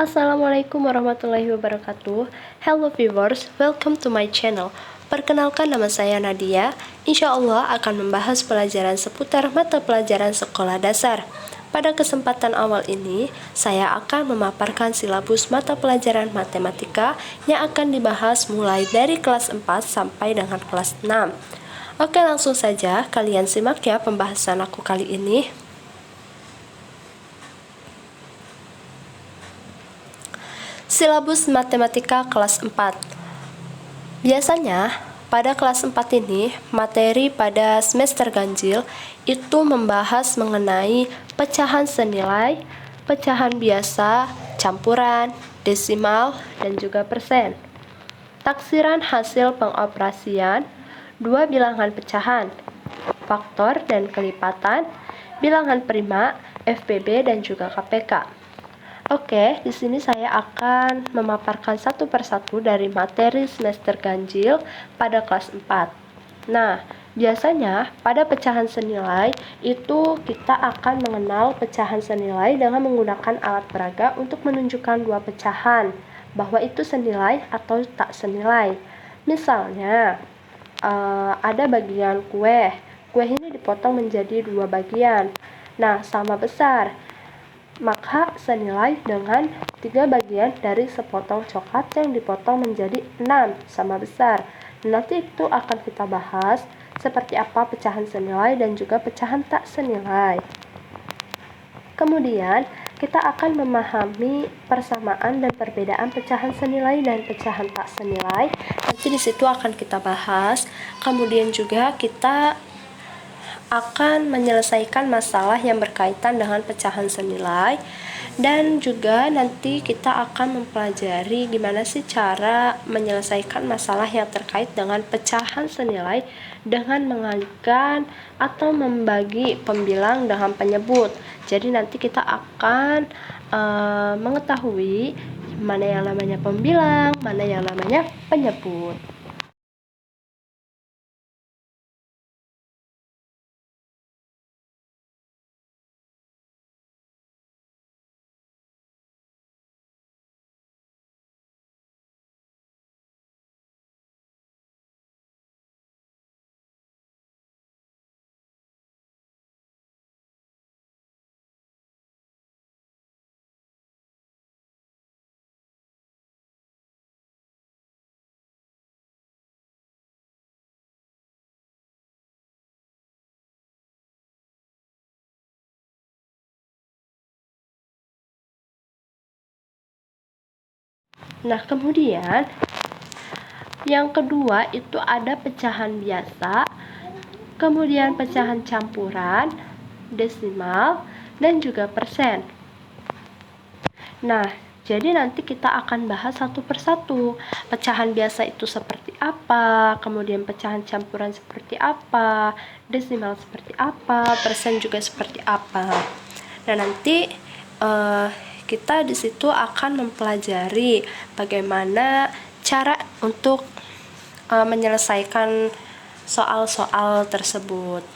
Assalamualaikum warahmatullahi wabarakatuh. Hello viewers, welcome to my channel. Perkenalkan, nama saya Nadia. Insya Allah akan membahas pelajaran seputar mata pelajaran sekolah dasar. Pada kesempatan awal ini, saya akan memaparkan silabus mata pelajaran matematika yang akan dibahas mulai dari kelas 4 sampai dengan kelas 6. Oke, langsung saja kalian simak ya pembahasan aku kali ini. Silabus matematika kelas 4. Biasanya, pada kelas 4 ini, materi pada semester ganjil itu membahas mengenai pecahan senilai, pecahan biasa, campuran, desimal, dan juga persen. Taksiran hasil pengoperasian, dua bilangan pecahan, faktor dan kelipatan, bilangan prima, FPB, dan juga KPK. Oke, di sini saya akan memaparkan satu persatu dari materi semester ganjil pada kelas 4. Nah, biasanya pada pecahan senilai itu kita akan mengenal pecahan senilai dengan menggunakan alat peraga untuk menunjukkan dua pecahan, bahwa itu senilai atau tak senilai. Misalnya, ada bagian kue. Kue ini dipotong menjadi dua bagian. Nah, sama besar. Maka senilai dengan 3 bagian dari sepotong coklat yang dipotong menjadi 6 sama besar. Nanti itu akan kita bahas seperti apa pecahan senilai dan juga pecahan tak senilai. Kemudian kita akan memahami persamaan dan perbedaan pecahan senilai dan pecahan tak senilai. Nanti di situ akan kita bahas. Kemudian juga kita akan menyelesaikan masalah yang berkaitan dengan pecahan senilai, dan juga nanti kita akan mempelajari gimana sih cara menyelesaikan masalah yang terkait dengan pecahan senilai dengan mengalihkan atau membagi pembilang dengan penyebut. Jadi nanti kita akan mengetahui mana yang namanya pembilang, mana yang namanya penyebut. Nah, kemudian yang kedua itu ada pecahan biasa, kemudian pecahan campuran, desimal, dan juga persen. Nah, jadi nanti kita akan bahas satu persatu. Pecahan biasa itu seperti apa, kemudian pecahan campuran seperti apa, desimal seperti apa, persen juga seperti apa. Nah, nanti kita di situ akan mempelajari bagaimana cara untuk menyelesaikan soal-soal tersebut.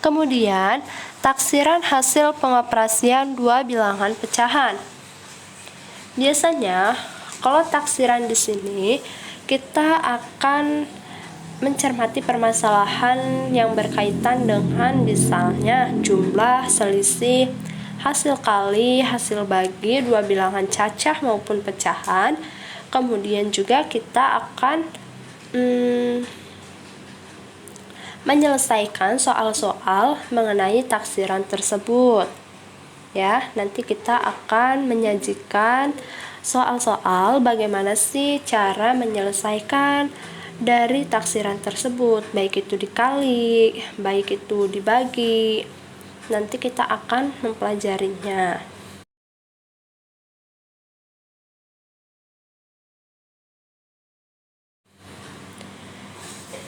Kemudian, taksiran hasil pengoperasian dua bilangan pecahan. Biasanya, kalau taksiran di sini, kita akan mencermati permasalahan yang berkaitan dengan misalnya jumlah, selisih, hasil kali, hasil bagi, dua bilangan cacah maupun pecahan. Kemudian juga kita akan menyelesaikan soal-soal mengenai taksiran tersebut. Ya, nanti kita akan menyajikan soal-soal bagaimana sih cara menyelesaikan dari taksiran tersebut, baik itu dikali, baik itu dibagi. Nanti kita akan mempelajarinya.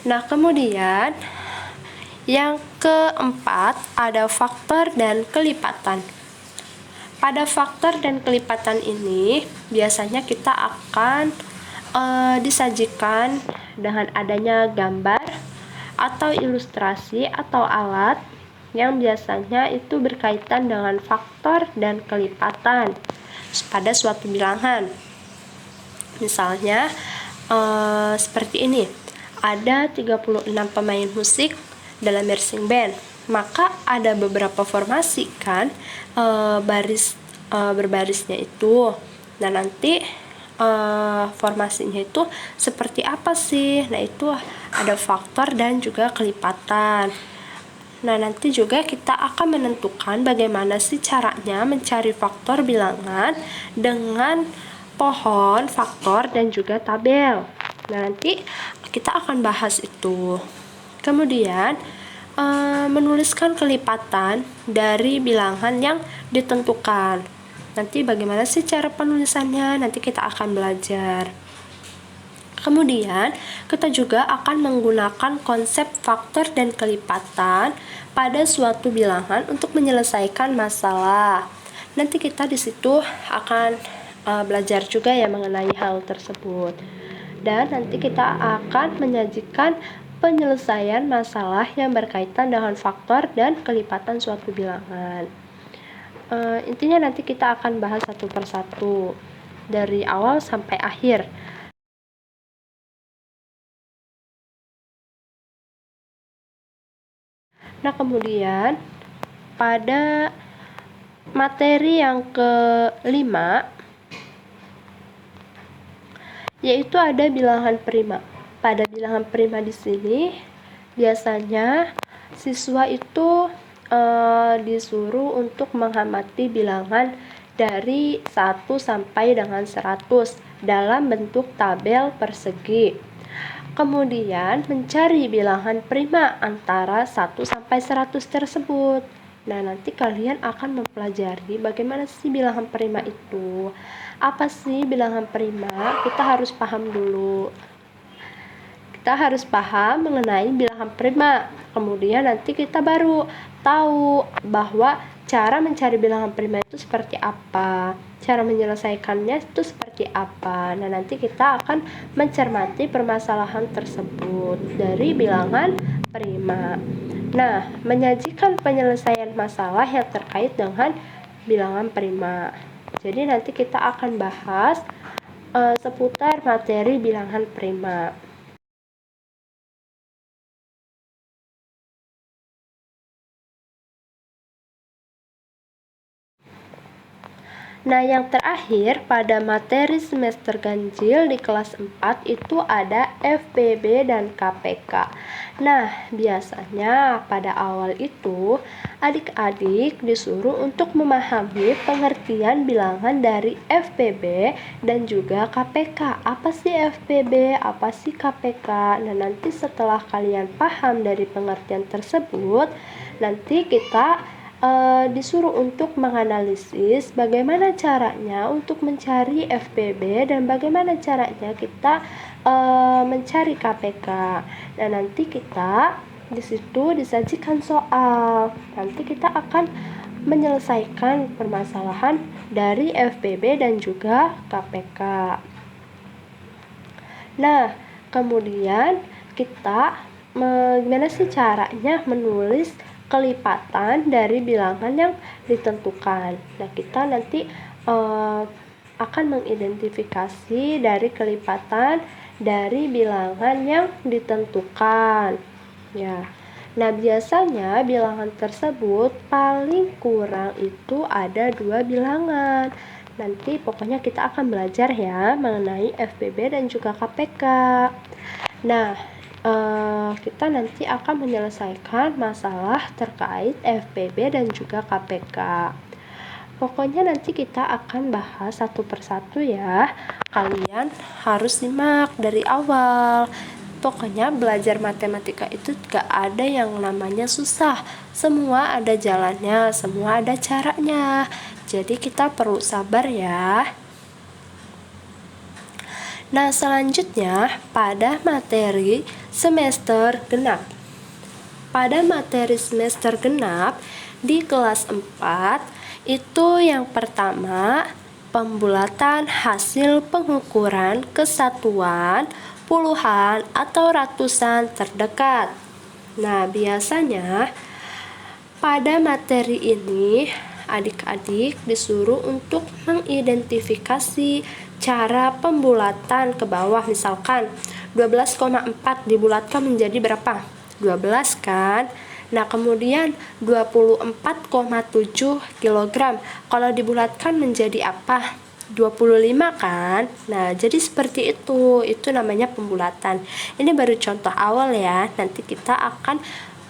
Nah, kemudian yang keempat ada faktor dan kelipatan. Pada faktor dan kelipatan ini biasanya kita akan disajikan dengan adanya gambar atau ilustrasi atau alat yang biasanya itu berkaitan dengan faktor dan kelipatan pada suatu bilangan. Misalnya seperti ini, ada 36 pemain musik dalam marching band, maka ada beberapa formasi kan, berbarisnya itu. Nah, nanti formasinya itu seperti apa sih? Nah, itu ada faktor dan juga kelipatan. Nah, nanti juga kita akan menentukan bagaimana sih caranya mencari faktor bilangan dengan pohon, faktor, dan juga tabel. Nah, nanti kita akan bahas itu. Kemudian menuliskan kelipatan dari bilangan yang ditentukan. Nanti bagaimana sih cara penulisannya? Nanti kita akan belajar. Kemudian, kita juga akan menggunakan konsep faktor dan kelipatan pada suatu bilangan untuk menyelesaikan masalah. Nanti kita di situ akan belajar juga ya mengenai hal tersebut. Dan nanti kita akan menyajikan penyelesaian masalah yang berkaitan dengan faktor dan kelipatan suatu bilangan. Intinya nanti kita akan bahas satu persatu dari awal sampai akhir. Nah, kemudian pada materi yang kelima yaitu ada bilangan prima. Pada bilangan prima di sini biasanya siswa itu disuruh untuk mengamati bilangan dari 1 sampai dengan 100 dalam bentuk tabel persegi. Kemudian mencari bilangan prima antara 1 sampai 100 tersebut. Nah, nanti kalian akan mempelajari bagaimana sih bilangan prima itu. Apa sih bilangan prima? Kita harus paham dulu. Kita harus paham mengenai bilangan prima. Kemudian nanti kita baru tahu bahwa cara mencari bilangan prima itu seperti apa, cara menyelesaikannya itu seperti apa. Nah, nanti kita akan mencermati permasalahan tersebut dari bilangan prima. Nah, menyajikan penyelesaian masalah yang terkait dengan bilangan prima. Jadi nanti kita akan bahas seputar materi bilangan prima. Nah, yang terakhir pada materi semester ganjil di kelas 4 itu ada FPB dan KPK. Nah, biasanya pada awal itu adik-adik disuruh untuk memahami pengertian bilangan dari FPB dan juga KPK. Apa sih FPB? Apa sih KPK? Nah, nanti setelah kalian paham dari pengertian tersebut, nanti kita disuruh untuk menganalisis bagaimana caranya untuk mencari FPB dan bagaimana caranya kita mencari KPK. Nah, nanti kita di situ disajikan soal. Nanti kita akan menyelesaikan permasalahan dari FPB dan juga KPK. Nah, kemudian kita gimana sih caranya menulis kelipatan dari bilangan yang ditentukan. Nah, kita nanti akan mengidentifikasi dari kelipatan dari bilangan yang ditentukan. Ya. Nah, biasanya bilangan tersebut paling kurang itu ada 2 bilangan. Nanti pokoknya kita akan belajar ya mengenai FPB dan juga KPK. Nah, kita nanti akan menyelesaikan masalah terkait FPB dan juga KPK. Pokoknya nanti kita akan bahas satu persatu ya. Kalian harus simak dari awal. Pokoknya belajar matematika itu gak ada yang namanya susah. Semua ada jalannya, semua ada caranya. Jadi kita perlu sabar ya. Nah, selanjutnya pada materi semester genap. Pada materi semester genap di kelas 4 itu yang pertama pembulatan hasil pengukuran kesatuan, puluhan atau ratusan terdekat. Nah, biasanya pada materi ini adik-adik disuruh untuk mengidentifikasi cara pembulatan ke bawah. Misalkan 12,4 dibulatkan menjadi berapa? 12 kan? Nah, kemudian 24,7 kg kalau dibulatkan menjadi apa? 25 kan? Nah, jadi seperti itu namanya pembulatan. Ini baru contoh awal ya. Nanti kita akan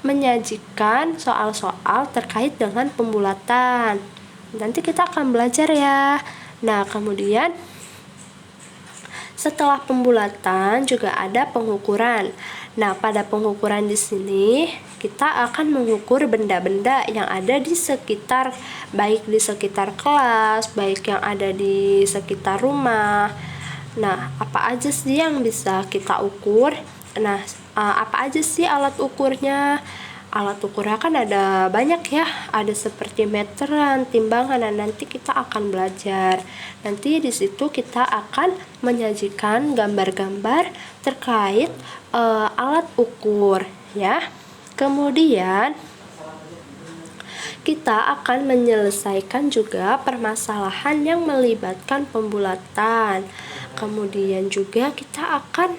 menyajikan soal-soal terkait dengan pembulatan. Nanti kita akan belajar ya. Nah, kemudian setelah pembulatan juga ada pengukuran. Nah, pada pengukuran di sini kita akan mengukur benda-benda yang ada di sekitar, baik di sekitar kelas, baik yang ada di sekitar rumah. Nah, apa aja sih yang bisa kita ukur? Nah, apa aja sih alat ukurnya? Alat ukurnya kan ada banyak ya, ada seperti meteran, timbangan, dan nanti kita akan belajar. Nanti di situ kita akan menyajikan gambar-gambar terkait alat ukur ya. Kemudian kita akan menyelesaikan juga permasalahan yang melibatkan pembulatan. Kemudian juga kita akan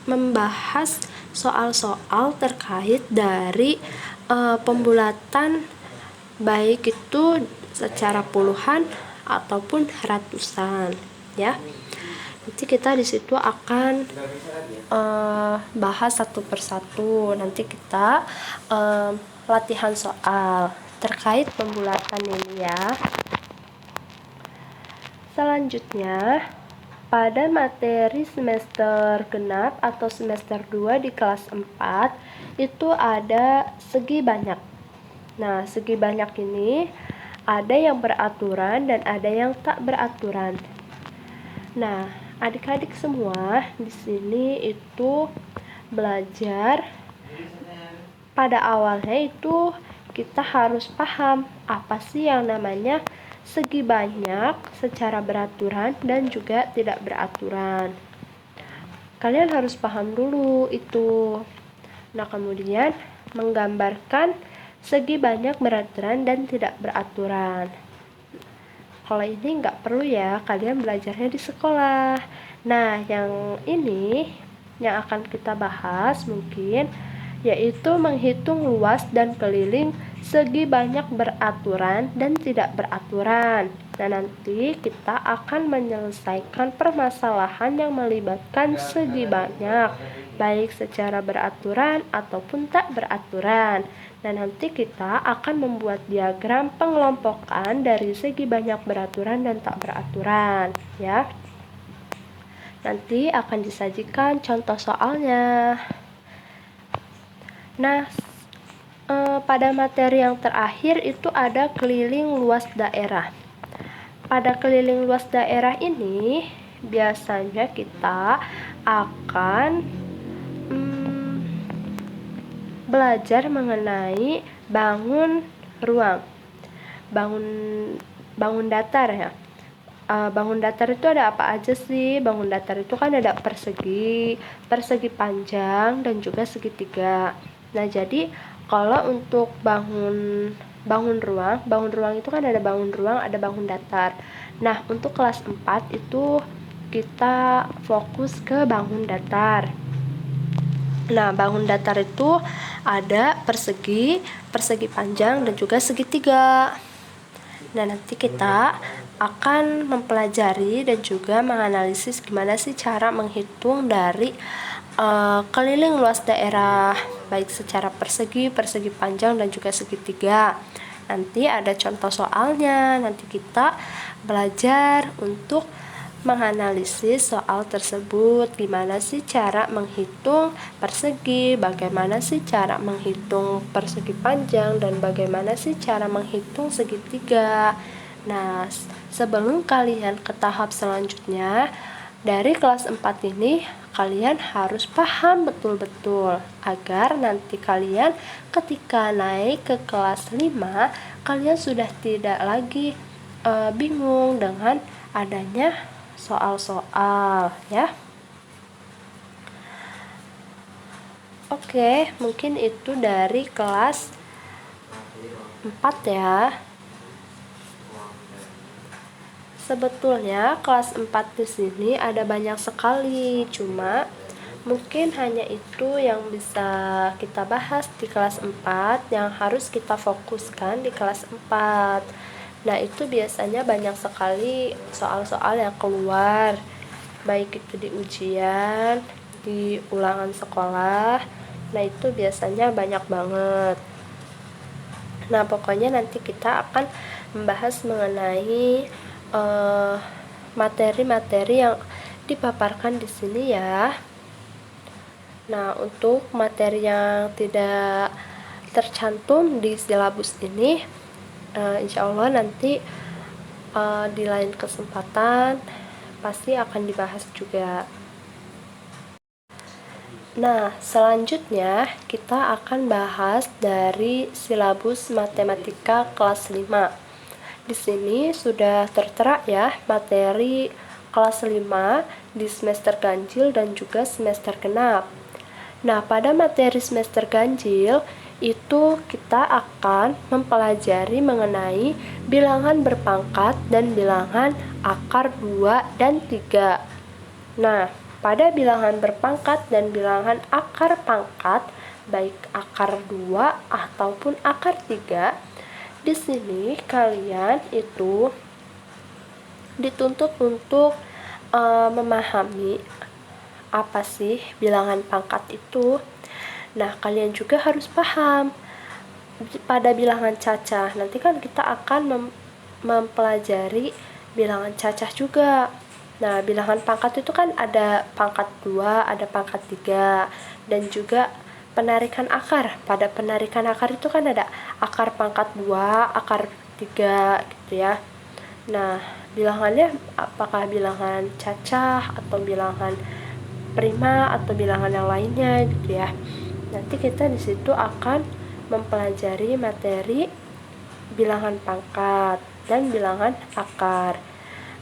membahas soal-soal terkait dari pembulatan, baik itu secara puluhan ataupun ratusan ya. Nanti kita di situ akan bahas satu persatu. Nanti kita latihan soal terkait pembulatan ini ya. Selanjutnya, pada materi semester genap atau semester 2 di kelas 4 itu ada segi banyak. Nah, segi banyak ini ada yang beraturan dan ada yang tak beraturan. Nah, adik-adik semua di sini itu belajar pada awalnya itu kita harus paham apa sih yang namanya segi banyak secara beraturan dan juga tidak beraturan. Kalian harus paham dulu itu. Nah, kemudian menggambarkan segi banyak beraturan dan tidak beraturan. Kalau ini nggak perlu ya, kalian belajarnya di sekolah. Nah, yang ini yang akan kita bahas mungkin yaitu menghitung luas dan keliling segi banyak beraturan dan tidak beraturan. Nah, nanti kita akan menyelesaikan permasalahan yang melibatkan segi banyak, baik secara beraturan ataupun tak beraturan. Nah, nanti kita akan membuat diagram pengelompokan dari segi banyak beraturan dan tak beraturan ya. Nanti akan disajikan contoh soalnya. Nah, pada materi yang terakhir itu ada keliling luas daerah. Pada keliling luas daerah ini biasanya kita akan belajar mengenai bangun ruang, bangun datar ya. Bangun datar itu ada apa aja sih? Bangun datar itu kan ada persegi panjang dan juga segitiga. Nah, jadi kalau untuk bangun ruang itu kan ada bangun ruang, ada bangun datar. Nah, untuk kelas 4 itu kita fokus ke bangun datar. Nah, bangun datar itu ada persegi panjang dan juga segitiga. Nah, nanti kita akan mempelajari dan juga menganalisis gimana sih cara menghitung dari keliling luas daerah, baik secara persegi panjang dan juga segitiga. Nanti ada contoh soalnya, nanti kita belajar untuk menganalisis soal tersebut, gimana sih cara menghitung persegi, bagaimana sih cara menghitung persegi panjang, dan bagaimana sih cara menghitung segitiga. Nah, sebelum kalian ke tahap selanjutnya, dari kelas 4 ini kalian harus paham betul-betul agar nanti kalian ketika naik ke kelas 5 kalian sudah tidak lagi bingung dengan adanya soal-soal ya. Oke, mungkin itu dari kelas 4 ya. Sebetulnya kelas 4 di sini ada banyak sekali, cuma mungkin hanya itu yang bisa kita bahas di kelas 4 yang harus kita fokuskan di kelas 4. Nah, itu biasanya banyak sekali soal-soal yang keluar, baik itu di ujian, di ulangan sekolah. Nah, itu biasanya banyak banget. Nah, pokoknya nanti kita akan membahas mengenai materi-materi yang dipaparkan di sini ya. Nah, untuk materi yang tidak tercantum di silabus ini, insya Allah nanti di lain kesempatan pasti akan dibahas juga. Nah, selanjutnya kita akan bahas dari silabus matematika kelas 5. Di sini sudah tertera ya materi kelas 5 di semester ganjil dan juga semester genap. Nah, pada materi semester ganjil itu kita akan mempelajari mengenai bilangan berpangkat dan bilangan akar 2 dan 3. Nah, pada bilangan berpangkat dan bilangan akar pangkat, baik akar 2 ataupun akar 3, di sini kalian itu dituntut untuk memahami apa sih bilangan pangkat itu. Nah, kalian juga harus paham pada bilangan cacah. Nanti kan kita akan mempelajari bilangan cacah juga. Nah, bilangan pangkat itu kan ada pangkat 2, ada pangkat 3, dan juga penarikan akar. Pada penarikan akar itu kan ada akar pangkat 2, akar 3 gitu ya. Nah, bilangannya apakah bilangan cacah atau bilangan prima atau bilangan yang lainnya gitu ya. Nanti kita di situ akan mempelajari materi bilangan pangkat dan bilangan akar.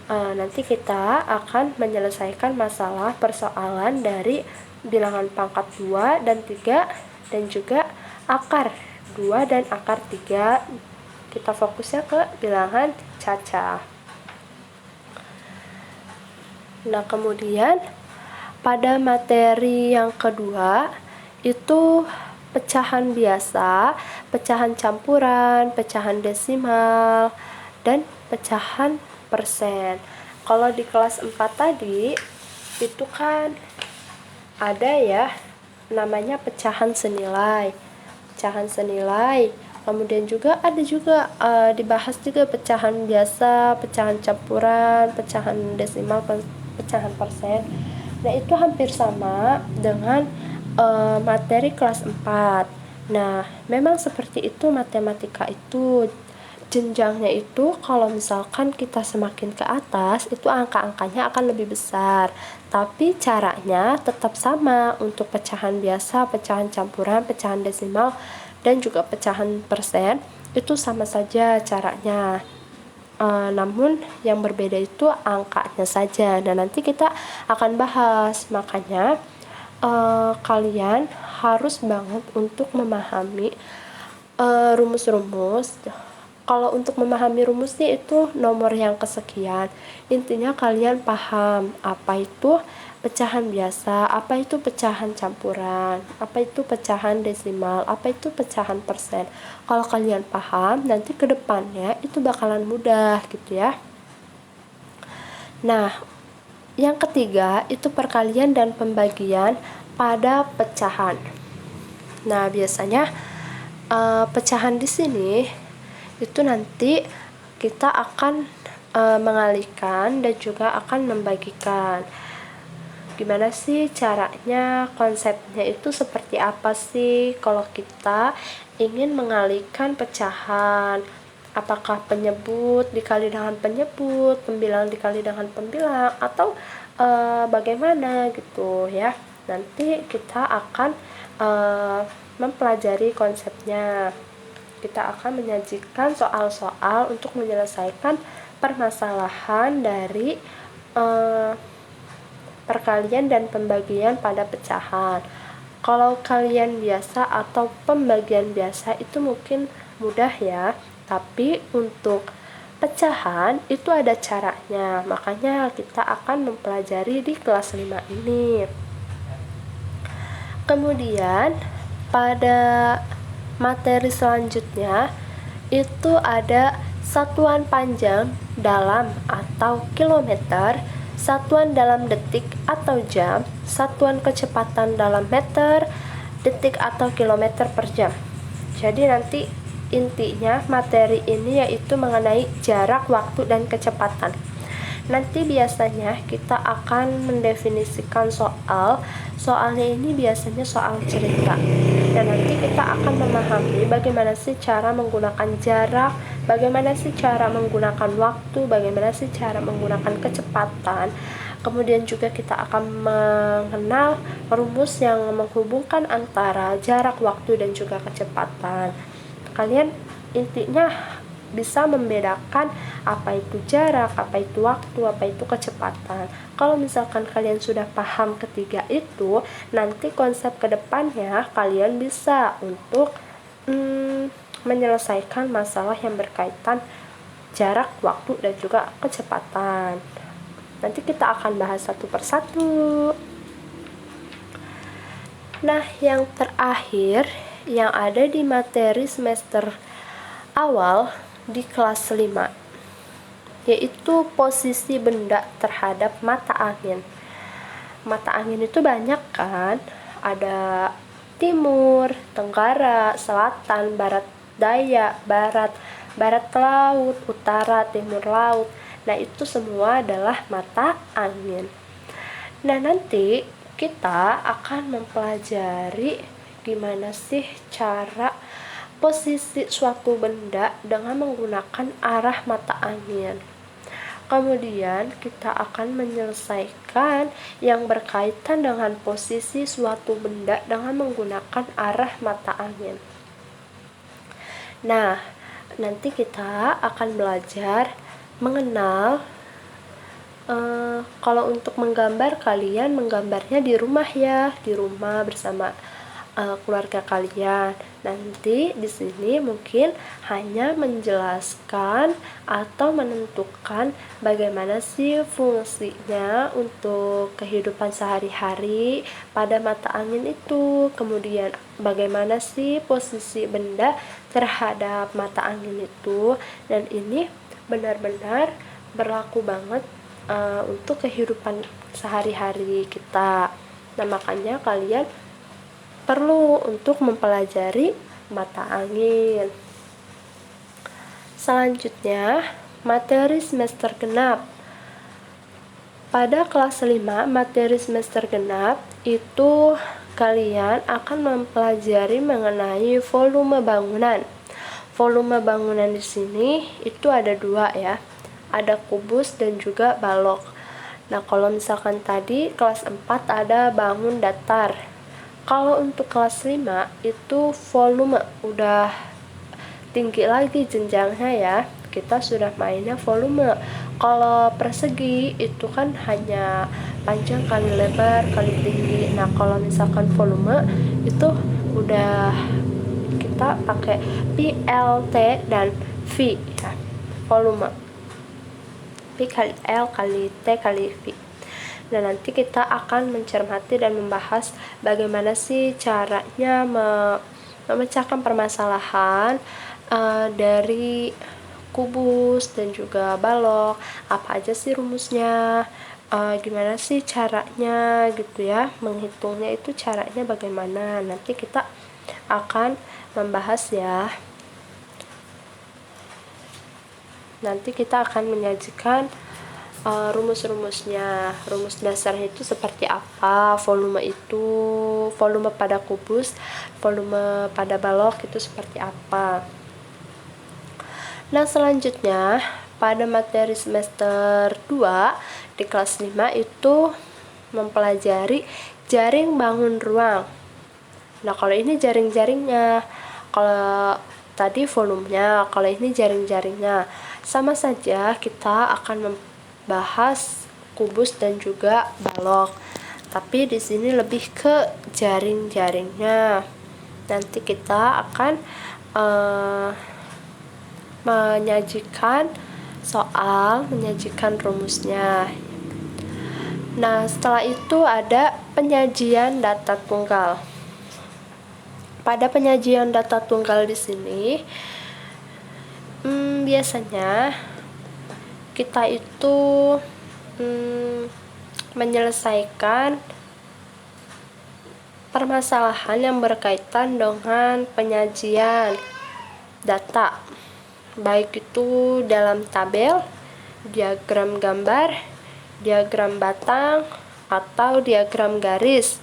Nanti kita akan menyelesaikan masalah persoalan dari bilangan pangkat 2 dan 3 dan juga akar 2 dan akar 3. Kita fokusnya ke bilangan cacah. Nah, kemudian pada materi yang kedua itu pecahan biasa, pecahan campuran, pecahan desimal, dan pecahan persen. Kalau di kelas 4 tadi itu kan ada ya namanya pecahan senilai. Kemudian juga ada juga dibahas juga pecahan biasa, pecahan campuran, pecahan desimal, pecahan persen. Nah, itu hampir sama dengan materi kelas 4. Nah, memang seperti itu matematika itu. Jenjangnya itu kalau misalkan kita semakin ke atas itu angka-angkanya akan lebih besar, tapi caranya tetap sama untuk pecahan biasa, pecahan campuran, pecahan desimal, dan juga pecahan persen itu sama saja caranya. Namun yang berbeda itu angkanya saja. Nah, nanti kita akan bahas, makanya kalian harus banget untuk memahami rumus-rumus. Kalau untuk memahami rumusnya itu nomor yang kesekian. Intinya kalian paham apa itu pecahan biasa, apa itu pecahan campuran, apa itu pecahan desimal, apa itu pecahan persen. Kalau kalian paham, nanti ke depannya itu bakalan mudah gitu ya. Nah, yang ketiga itu perkalian dan pembagian pada pecahan. Nah, biasanya pecahan di sini itu nanti kita akan mengalihkan dan juga akan membagikan. Gimana sih caranya, konsepnya itu seperti apa sih kalau kita ingin mengalihkan pecahan? Apakah penyebut dikali dengan penyebut, pembilang dikali dengan pembilang, atau bagaimana gitu ya. Nanti kita akan mempelajari konsepnya. Kita akan menyajikan soal-soal untuk menyelesaikan permasalahan dari perkalian dan pembagian pada pecahan. Kalau kalian biasa atau pembagian biasa itu mungkin mudah ya, tapi untuk pecahan itu ada caranya, makanya kita akan mempelajari di kelas 5 ini. Kemudian pada materi selanjutnya itu ada satuan panjang dalam atau kilometer, satuan dalam detik atau jam, satuan kecepatan dalam meter, detik atau kilometer per jam. Jadi nanti intinya materi ini yaitu mengenai jarak, waktu, dan kecepatan. Nanti biasanya kita akan mendefinisikan soalnya ini biasanya soal cerita, dan nanti kita akan memahami bagaimana sih cara menggunakan jarak, bagaimana sih cara menggunakan waktu, bagaimana sih cara menggunakan kecepatan. Kemudian juga kita akan mengenal rumus yang menghubungkan antara jarak, waktu, dan juga kecepatan. Kalian intinya bisa membedakan apa itu jarak, apa itu waktu, apa itu kecepatan. Kalau misalkan kalian sudah paham ketiga itu, nanti konsep kedepannya kalian bisa untuk menyelesaikan masalah yang berkaitan jarak, waktu, dan juga kecepatan. Nanti kita akan bahas satu persatu. Nah, yang terakhir yang ada di materi semester awal di kelas 5 yaitu posisi benda terhadap mata angin. Mata angin itu banyak kan, ada timur, tenggara, selatan, barat daya, barat laut, utara, timur laut. Nah, itu semua adalah mata angin. Nah, nanti kita akan mempelajari gimana sih cara posisi suatu benda dengan menggunakan arah mata angin. Kemudian kita akan menyelesaikan yang berkaitan dengan posisi suatu benda dengan menggunakan arah mata angin. Nah, nanti kita akan belajar mengenal kalau untuk menggambar, kalian menggambarnya di rumah ya, di rumah bersama keluarga kalian. Nanti di sini mungkin hanya menjelaskan atau menentukan bagaimana sih fungsinya untuk kehidupan sehari-hari pada mata angin itu. Kemudian bagaimana sih posisi benda terhadap mata angin itu. Dan ini benar-benar berlaku banget untuk kehidupan sehari-hari kita. Nah, makanya kalian perlu untuk mempelajari mata angin. Selanjutnya, materi semester genap. Pada kelas 5, materi semester genap itu kalian akan mempelajari mengenai volume bangunan. Volume bangunan di sini itu ada 2 ya. Ada kubus dan juga balok. Nah, kalau misalkan tadi kelas 4 ada bangun datar. Kalau untuk kelas 5 itu volume udah tinggi lagi jenjangnya ya. Kita sudah mainnya volume. Kalau persegi itu kan hanya panjang kali lebar kali tinggi. Nah, kalau misalkan volume itu udah kita pakai PLT dan V ya. Volume P kali L kali T kali V. Nah, nanti kita akan mencermati dan membahas bagaimana sih caranya memecahkan permasalahan dari kubus dan juga balok. Apa aja sih rumusnya, gimana sih caranya gitu ya, menghitungnya itu caranya bagaimana. Nanti kita akan membahas ya. Nanti kita akan menyajikan rumus-rumusnya. Rumus dasarnya itu seperti apa, volume pada kubus, volume pada balok itu seperti apa. Nah, selanjutnya pada materi semester 2 di kelas 5 itu mempelajari jaring bangun ruang. Nah, kalau ini jaring-jaringnya, kalau tadi volumenya, kalau ini jaring-jaringnya. Sama saja kita akan membahas kubus dan juga balok. Tapi di sini lebih ke jaring-jaringnya. Nanti kita akan menyajikan soal, menyajikan rumusnya. Nah, setelah itu ada penyajian data tunggal. Pada penyajian data tunggal di sini, biasanya kita itu menyelesaikan permasalahan yang berkaitan dengan penyajian data, baik itu dalam tabel, diagram gambar, diagram batang, atau diagram garis.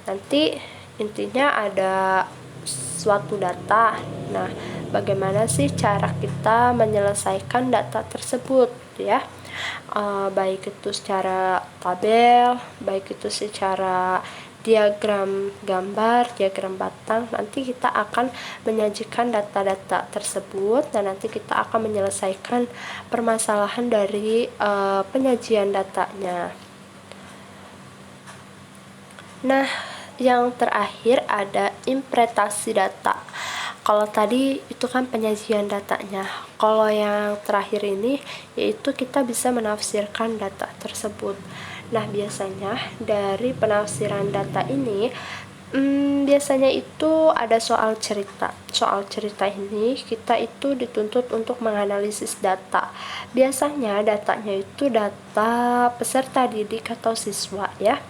Nanti intinya ada suatu data. Nah, bagaimana sih cara kita menyelesaikan data tersebut ya? Baik itu secara tabel, baik itu secara diagram gambar, diagram batang. Nanti kita akan menyajikan data-data tersebut dan nanti kita akan menyelesaikan permasalahan dari penyajian datanya. Nah, yang terakhir ada interpretasi data. Kalau tadi itu kan penyajian datanya. Kalau yang terakhir ini yaitu kita bisa menafsirkan data tersebut. Nah, biasanya dari penafsiran data ini biasanya itu ada soal cerita. Soal cerita ini kita itu dituntut untuk menganalisis data. Biasanya datanya itu data peserta didik atau siswa ya.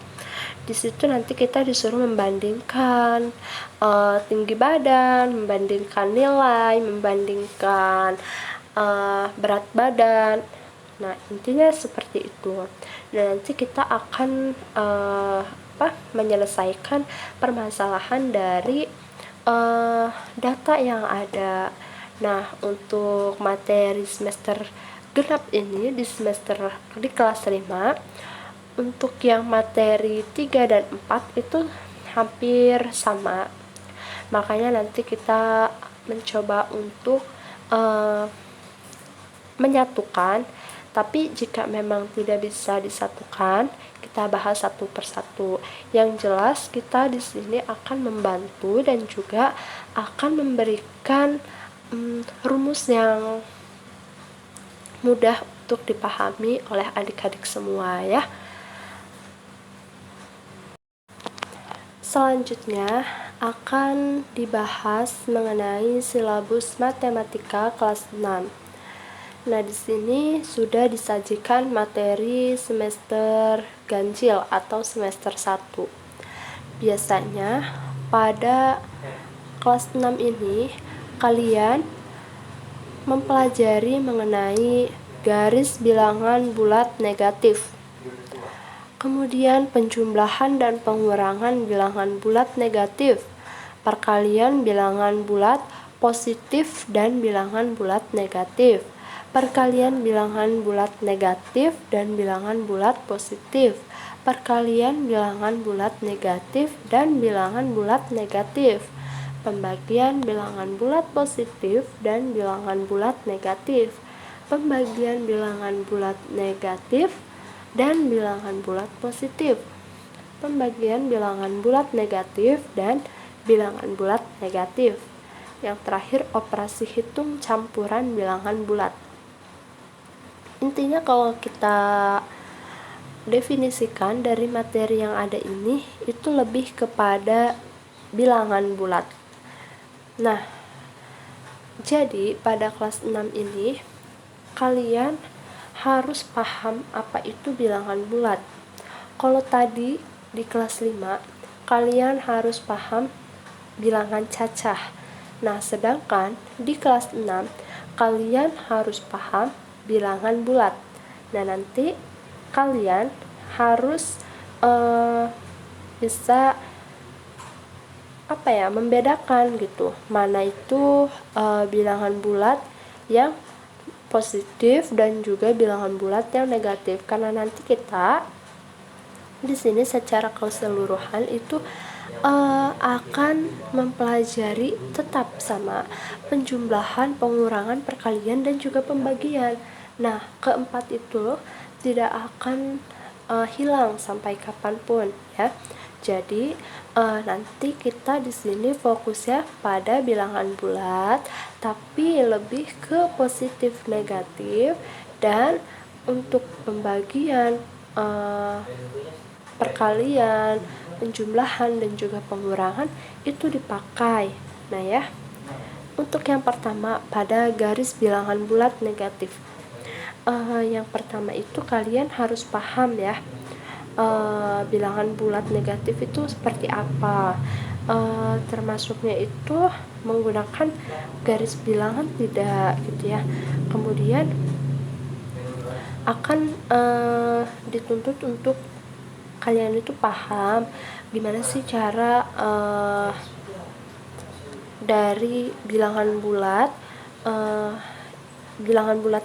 Di situ nanti kita disuruh membandingkan tinggi badan, membandingkan nilai, membandingkan berat badan. Nah, intinya seperti itu. Dan nanti kita akan menyelesaikan permasalahan dari data yang ada. Nah, untuk materi semester genap ini di kelas 5, untuk yang materi 3 dan 4 itu hampir sama. Makanya nanti kita mencoba untuk menyatukan, tapi jika memang tidak bisa disatukan, kita bahas satu persatu. Yang jelas kita di sini akan membantu dan juga akan memberikan rumus yang mudah untuk dipahami oleh adik-adik semua ya. Selanjutnya akan dibahas mengenai silabus matematika kelas 6. Nah, di sini sudah disajikan materi semester ganjil atau semester 1. Biasanya pada kelas 6 ini kalian mempelajari mengenai garis bilangan bulat negatif. Kemudian penjumlahan dan pengurangan bilangan bulat negatif, perkalian bilangan bulat positif dan bilangan bulat negatif, perkalian bilangan bulat negatif dan bilangan bulat positif, perkalian bilangan bulat negatif dan bilangan bulat negatif, pembagian bilangan bulat positif dan bilangan bulat negatif, pembagian bilangan bulat negatif dan bilangan bulat positif, pembagian bilangan bulat negatif dan bilangan bulat negatif. Yang terakhir, operasi hitung campuran bilangan bulat. Intinya kalau kita definisikan dari materi yang ada ini, itu lebih kepada bilangan bulat. Nah, jadi pada kelas 6 ini kalian harus paham apa itu bilangan bulat. Kalau tadi di kelas 5 kalian harus paham bilangan cacah. Nah, sedangkan di kelas 6 kalian harus paham bilangan bulat. Nah, nanti kalian harus bisa membedakan gitu, mana itu bilangan bulat yang positif dan juga bilangan bulat yang negatif, karena nanti kita di sini secara keseluruhan itu akan mempelajari tetap sama penjumlahan, pengurangan, perkalian, dan juga pembagian. Nah, keempat itu tidak akan hilang sampai kapanpun ya. Jadi nanti kita di sini fokusnya pada bilangan bulat, tapi lebih ke positif negatif, dan untuk pembagian, perkalian, penjumlahan, dan juga pengurangan itu dipakai. Nah ya, untuk yang pertama pada garis bilangan bulat negatif, yang pertama itu kalian harus paham ya, bilangan bulat negatif itu seperti apa. Termasuknya itu menggunakan garis bilangan tidak gitu ya. Kemudian akan dituntut untuk kalian itu paham gimana sih cara dari bilangan bulat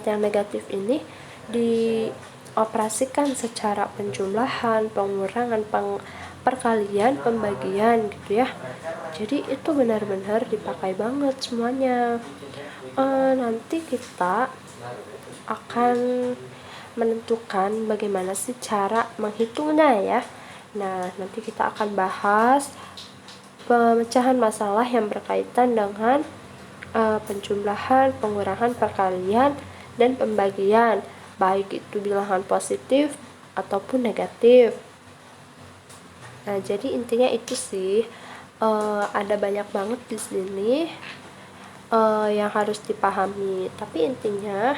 yang negatif ini dioperasikan secara penjumlahan, pengurangan, perkalian, pembagian gitu ya. Jadi itu benar-benar dipakai banget semuanya. Nanti kita akan menentukan bagaimana sih cara menghitungnya ya. Nah, nanti kita akan bahas pemecahan masalah yang berkaitan dengan penjumlahan, pengurangan, perkalian, dan pembagian, baik itu bilangan positif ataupun negatif. Nah, jadi intinya itu sih, ada banyak banget di sini yang harus dipahami. Tapi intinya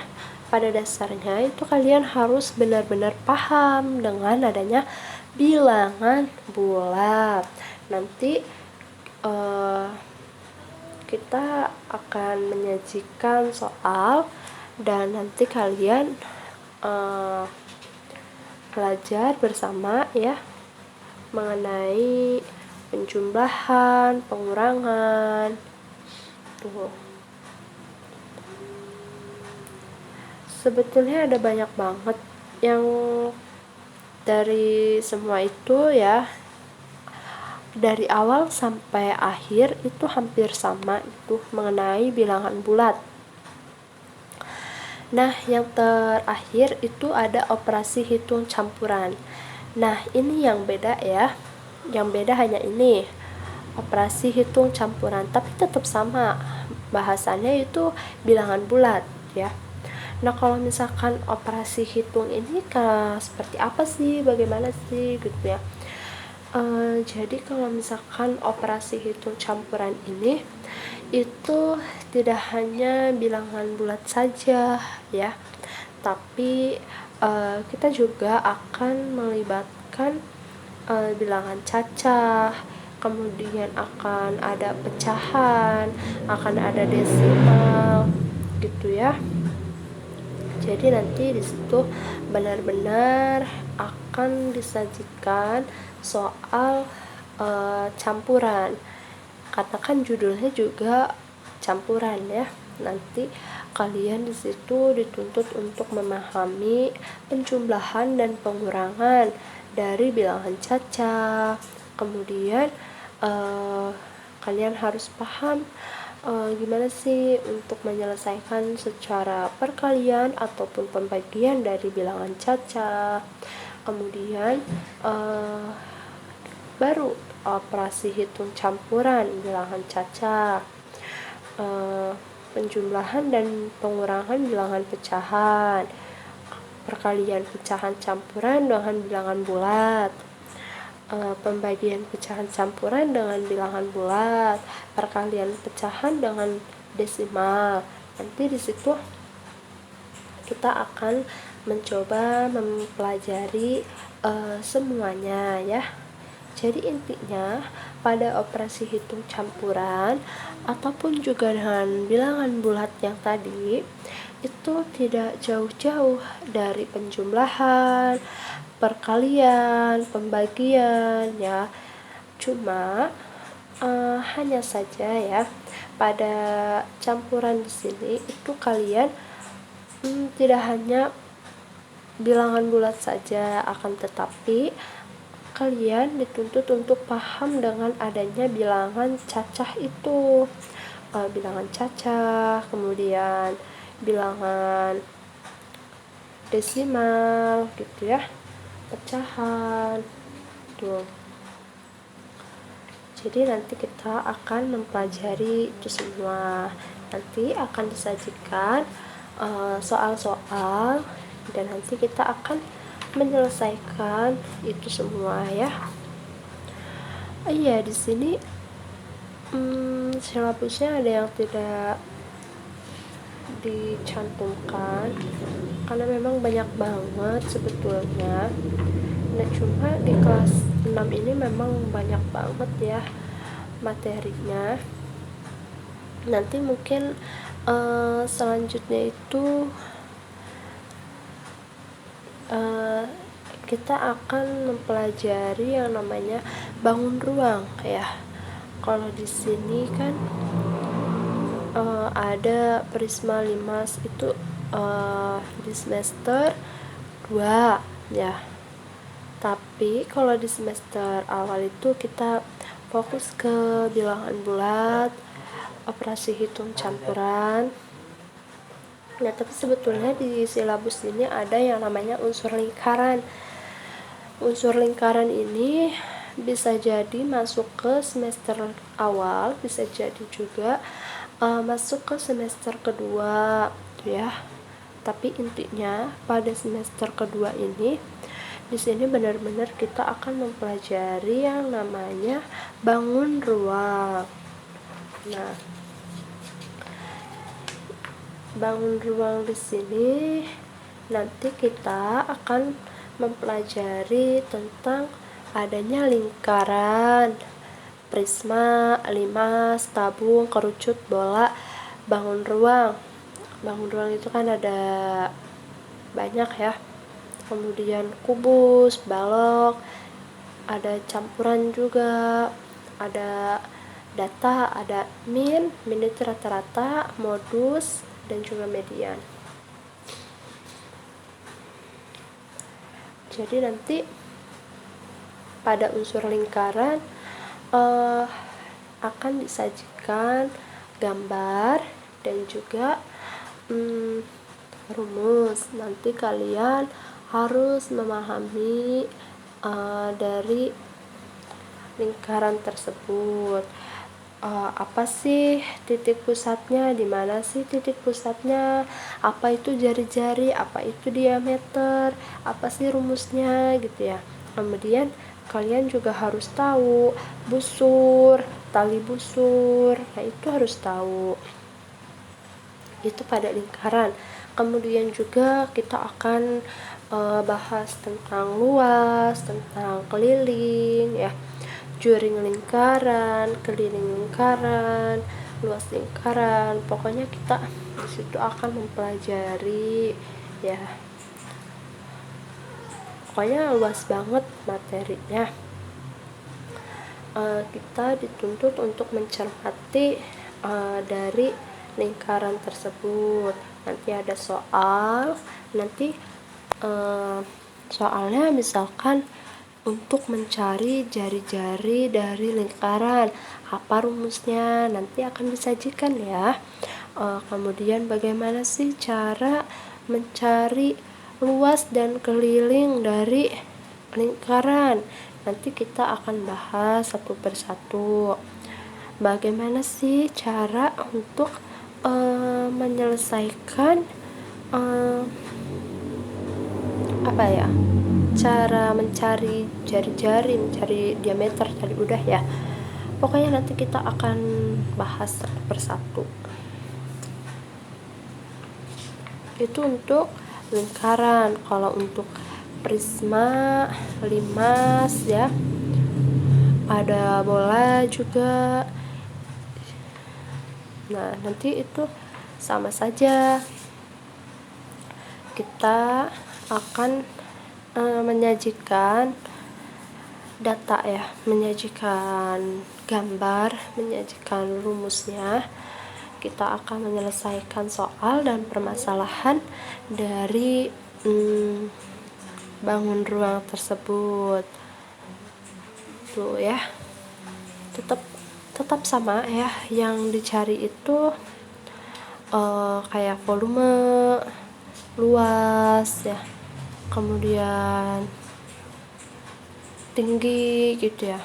pada dasarnya itu kalian harus benar-benar paham dengan adanya bilangan bulat. Nanti kita akan menyajikan soal dan nanti kalian belajar bersama ya mengenai penjumlahan, pengurangan. Tuh. Sebetulnya ada banyak banget yang dari semua itu ya, dari awal sampai akhir itu hampir sama itu mengenai bilangan bulat. Nah, yang terakhir itu ada operasi hitung campuran. Nah, ini yang beda ya. Yang beda hanya ini, operasi hitung campuran, tapi tetap sama bahasannya itu bilangan bulat ya. Nah, kalau misalkan operasi hitung ini seperti apa sih, bagaimana sih gitu ya. Jadi kalau misalkan operasi hitung campuran ini itu tidak hanya bilangan bulat saja ya, tapi kita juga akan melibatkan bilangan cacah, kemudian akan ada pecahan, akan ada desimal gitu ya. Jadi nanti di situ benar-benar akan disajikan soal campuran. Karena kan judulnya juga campuran ya. Nanti kalian di situ dituntut untuk memahami penjumlahan dan pengurangan dari bilangan cacah. Kemudian kalian harus paham gimana sih untuk menyelesaikan secara perkalian ataupun pembagian dari bilangan cacah. Kemudian baru operasi hitung campuran bilangan cacah, penjumlahan dan pengurangan bilangan pecahan, perkalian pecahan campuran dengan bilangan bulat, pembagian pecahan campuran dengan bilangan bulat, perkalian pecahan dengan desimal. Nanti di situ kita akan mencoba mempelajari semuanya ya. Jadi intinya pada operasi hitung campuran ataupun juga dengan bilangan bulat yang tadi itu tidak jauh-jauh dari penjumlahan, perkalian, pembagian ya. Cuma hanya saja ya pada campuran di sini itu kalian tidak hanya bilangan bulat saja, akan tetapi kalian dituntut untuk paham dengan adanya bilangan cacah itu, bilangan cacah, kemudian bilangan desimal gitu ya, pecahan tuh. Jadi nanti kita akan mempelajari itu semua. Nanti akan disajikan soal-soal dan nanti kita akan menyelesaikan itu semua ya. Iya, di sini silabusnya ada yang tidak dicantumkan karena memang banyak banget sebetulnya. Nah, cuma di kelas 6 ini memang banyak banget ya materinya. Nanti mungkin selanjutnya itu kita akan mempelajari yang namanya bangun ruang ya. Kalau di sini kan ada Prisma Limas itu di semester 2 ya. Tapi kalau di semester awal itu kita fokus ke bilangan bulat, operasi hitung campuran. Nah, tapi sebetulnya di silabus ini ada yang namanya unsur lingkaran. Unsur lingkaran ini bisa jadi masuk ke semester awal, bisa jadi juga masuk ke semester kedua ya. Tapi intinya pada semester kedua ini di sini benar-benar kita akan mempelajari yang namanya bangun ruang. Nah, bangun ruang di sini nanti kita akan mempelajari tentang adanya lingkaran, prisma, limas, tabung, kerucut, bola, bangun ruang. Bangun ruang itu kan ada banyak ya. Kemudian kubus, balok, ada campuran juga, ada data, ada min itu rata-rata, modus, dan juga median. Jadi nanti pada unsur lingkaran akan disajikan gambar dan juga rumus. Nanti kalian harus memahami dari lingkaran tersebut. Apa sih titik pusatnya, di mana sih titik pusatnya, apa itu jari-jari, apa itu diameter, apa sih rumusnya gitu ya. Kemudian kalian juga harus tahu busur, tali busur, nah itu harus tahu. Itu pada lingkaran. Kemudian juga kita akan bahas tentang luas, tentang keliling ya, juring lingkaran, keliling lingkaran, luas lingkaran. Pokoknya kita di situ akan mempelajari ya. Pokoknya luas banget materinya. Kita dituntut untuk mencermati dari lingkaran tersebut. Nanti ada soal, nanti soalnya misalkan untuk mencari jari-jari dari lingkaran, apa rumusnya, nanti akan disajikan ya. Kemudian bagaimana sih cara mencari luas dan keliling dari lingkaran, nanti kita akan bahas satu persatu. Bagaimana sih cara untuk menyelesaikan cara mencari jari-jari, mencari diameter, cari udah ya. Pokoknya nanti kita akan bahas satu persatu. Itu untuk lingkaran. Kalau untuk prisma, limas ya, ada bola juga. Nah, nanti itu sama saja, kita akan menyajikan data ya, menyajikan gambar, menyajikan rumusnya. kita akan menyelesaikan soal dan permasalahan dari bangun ruang tersebut. Tuh ya, tetap sama ya, yang dicari itu kayak volume luas ya, kemudian tinggi gitu ya.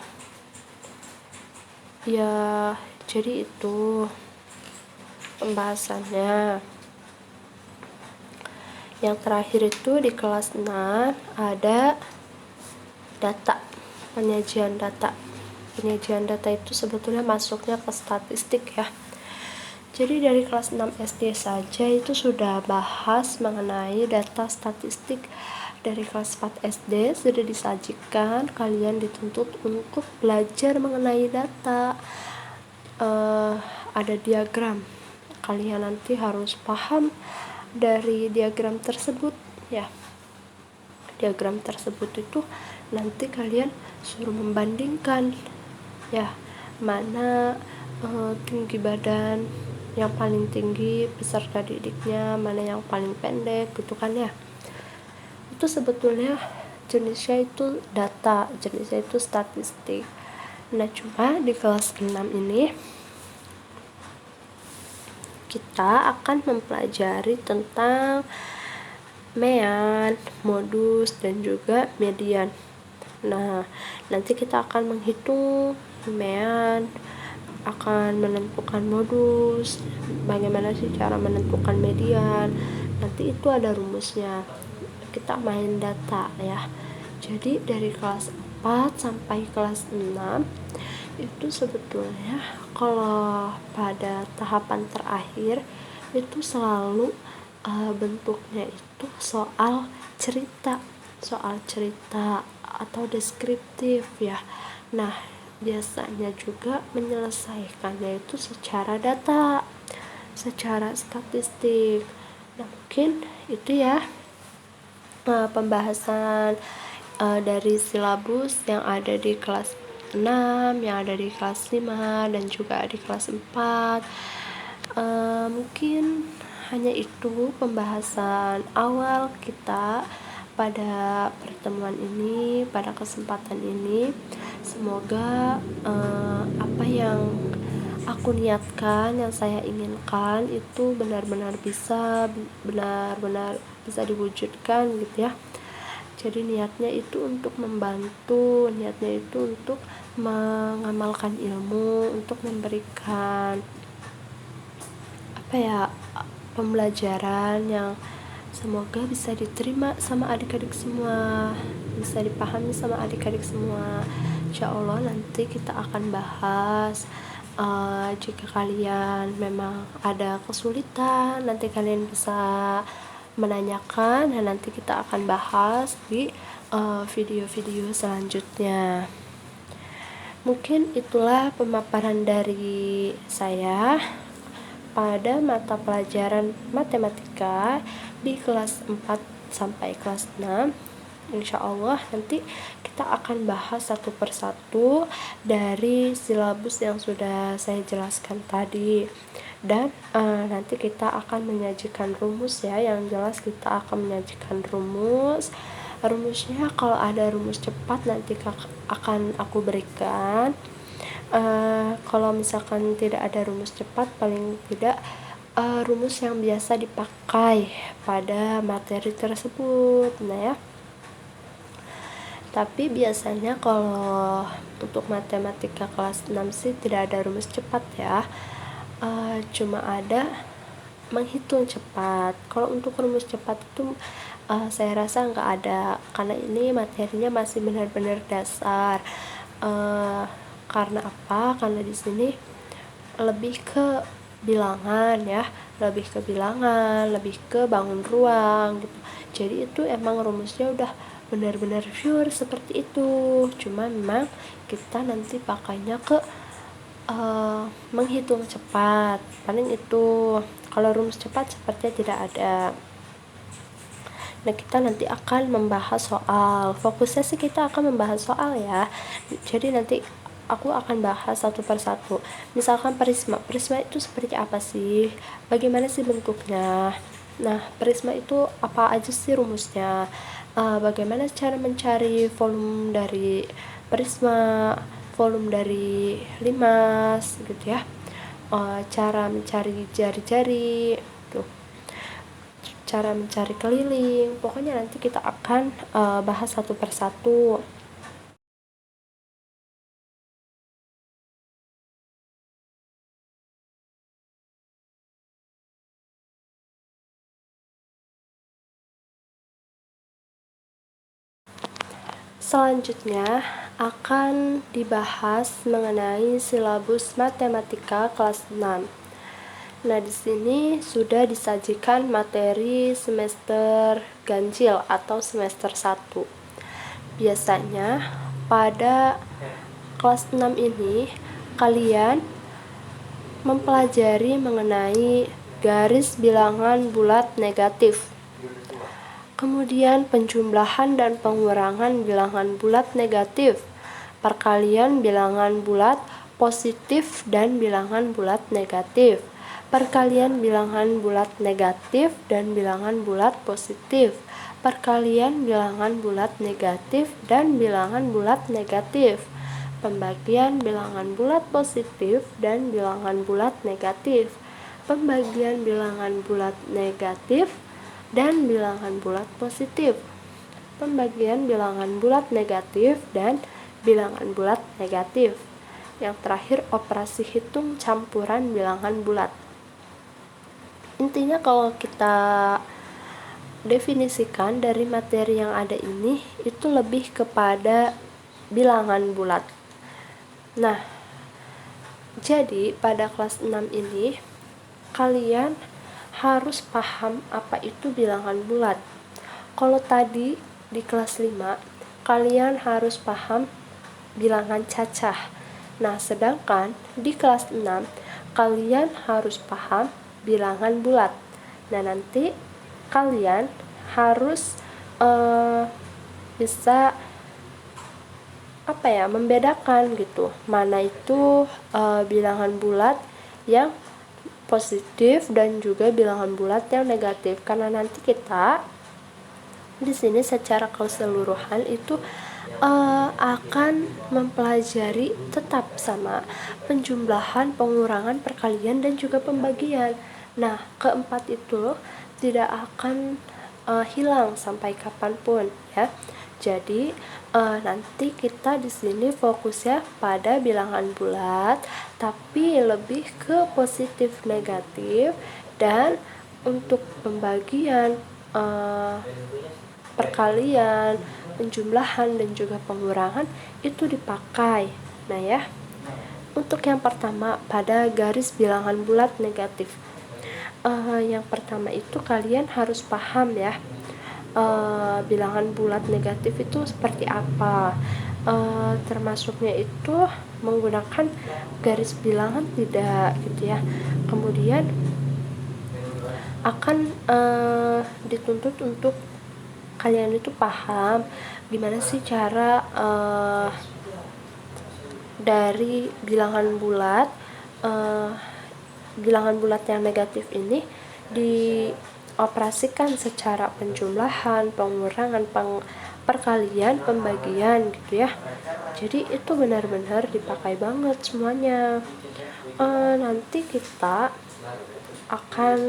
Ya, jadi itu pembahasannya. Yang terakhir itu di kelas 6 ada data, penyajian data. Penyajian data itu sebetulnya masuknya ke statistik ya. Jadi dari kelas 6 SD saja itu sudah bahas mengenai data statistik. Dari kelas 4 SD sudah disajikan, kalian dituntut untuk belajar mengenai data. Ada diagram, kalian nanti harus paham dari diagram tersebut ya. Diagram tersebut itu nanti kalian suruh membandingkan ya, mana tinggi badan yang paling tinggi peserta didiknya, mana yang paling pendek gitu kan ya. Itu sebetulnya jenisnya itu data, jenisnya itu statistik. Nah, cuma di kelas 6 ini kita akan mempelajari tentang mean, modus, dan juga median. Nah, nanti kita akan menghitung mean, akan menentukan modus, bagaimana sih cara menentukan median. Nanti itu ada rumusnya. Kita main data ya. Jadi dari kelas 4 sampai kelas 6 itu sebetulnya kalau pada tahapan terakhir itu selalu bentuknya itu soal cerita atau deskriptif ya. Nah, biasanya juga menyelesaikannya itu secara data, secara statistik. Nah, mungkin itu ya pembahasan dari silabus yang ada di kelas 6, yang ada di kelas 5, dan juga di kelas 4. Mungkin hanya itu pembahasan awal kita pada pertemuan ini, pada kesempatan ini. Semoga apa yang aku niatkan, yang saya inginkan itu benar-benar bisa diwujudkan gitu ya. Jadi niatnya itu untuk membantu, niatnya itu untuk mengamalkan ilmu, untuk memberikan pembelajaran yang semoga bisa diterima sama adik-adik semua, bisa dipahami sama adik-adik semua. Insya Allah nanti kita akan bahas jika kalian memang ada kesulitan, nanti kalian bisa menanyakan, dan nanti kita akan bahas di video-video selanjutnya. Mungkin itulah pemaparan dari saya pada mata pelajaran matematika di kelas 4 sampai kelas 6. Insya Allah nanti kita akan bahas satu persatu dari silabus yang sudah saya jelaskan tadi. Dan nanti kita akan menyajikan rumus ya, yang jelas kita akan menyajikan rumusnya. Kalau ada rumus cepat nanti akan aku berikan. Kalau misalkan tidak ada rumus cepat, paling tidak rumus yang biasa dipakai pada materi tersebut. Nah ya, tapi biasanya kalau untuk matematika kelas 6 sih tidak ada rumus cepat ya, cuma ada menghitung cepat. Kalau untuk rumus cepat itu saya rasa nggak ada, karena ini materinya masih benar-benar dasar. Karena apa? Karena di sini lebih ke bilangan ya, lebih ke bangun ruang gitu. Jadi itu emang rumusnya udah benar-benar pure seperti itu. Cuma memang kita nanti pakainya ke menghitung cepat. Paling itu. Kalau rumus cepat sepertinya tidak ada. Nah, kita nanti akan membahas soal. Fokusnya sih kita akan membahas soal ya. Jadi nanti aku akan bahas satu persatu. Misalkan prisma. Prisma itu seperti apa sih? Bagaimana sih bentuknya? Nah, prisma itu apa aja sih rumusnya? Bagaimana cara mencari volume dari prisma, volume dari limas gitu ya. Cara mencari jari-jari tuh, cara mencari keliling. Pokoknya nanti kita akan bahas satu persatu. Selanjutnya akan dibahas mengenai silabus matematika kelas 6. Nah, di sini sudah disajikan materi semester ganjil atau semester 1. Biasanya pada kelas 6 ini kalian mempelajari mengenai garis bilangan bulat negatif. Kemudian penjumlahan dan pengurangan bilangan bulat negatif, perkalian bilangan bulat positif dan bilangan bulat negatif, perkalian bilangan bulat negatif dan bilangan bulat positif, perkalian bilangan bulat negatif dan bilangan bulat negatif, pembagian bilangan bulat positif dan bilangan bulat negatif, pembagian bilangan bulat negatif dan bilangan bulat positif, pembagian bilangan bulat negatif dan bilangan bulat negatif. Yang terakhir, operasi hitung campuran bilangan bulat. Intinya kalau kita definisikan dari materi yang ada ini, itu lebih kepada bilangan bulat. Nah, jadi pada kelas 6 ini kalian harus paham apa itu bilangan bulat. Kalau tadi di kelas 5 kalian harus paham bilangan cacah. Nah, sedangkan di kelas 6 kalian harus paham bilangan bulat. Nah, nanti kalian harus bisa membedakan gitu, mana itu bilangan bulat yang positif dan juga bilangan bulat yang negatif, karena nanti kita di sini secara keseluruhan itu akan mempelajari tetap sama penjumlahan, pengurangan, perkalian dan juga pembagian. Nah, keempat itu tidak akan hilang sampai kapanpun ya. Jadi nanti kita di sini fokusnya pada bilangan bulat, tapi lebih ke positif negatif, dan untuk pembagian, perkalian, penjumlahan dan juga pengurangan itu dipakai. Nah ya, untuk yang pertama pada garis bilangan bulat negatif. Yang pertama itu kalian harus paham ya, bilangan bulat negatif itu seperti apa. Termasuknya itu menggunakan garis bilangan tidak gitu ya. Kemudian akan dituntut untuk kalian itu paham gimana sih cara dari bilangan bulat yang negatif ini dioperasikan secara penjumlahan, pengurangan, perkalian, pembagian gitu ya. Jadi itu benar-benar dipakai banget semuanya. Nanti kita akan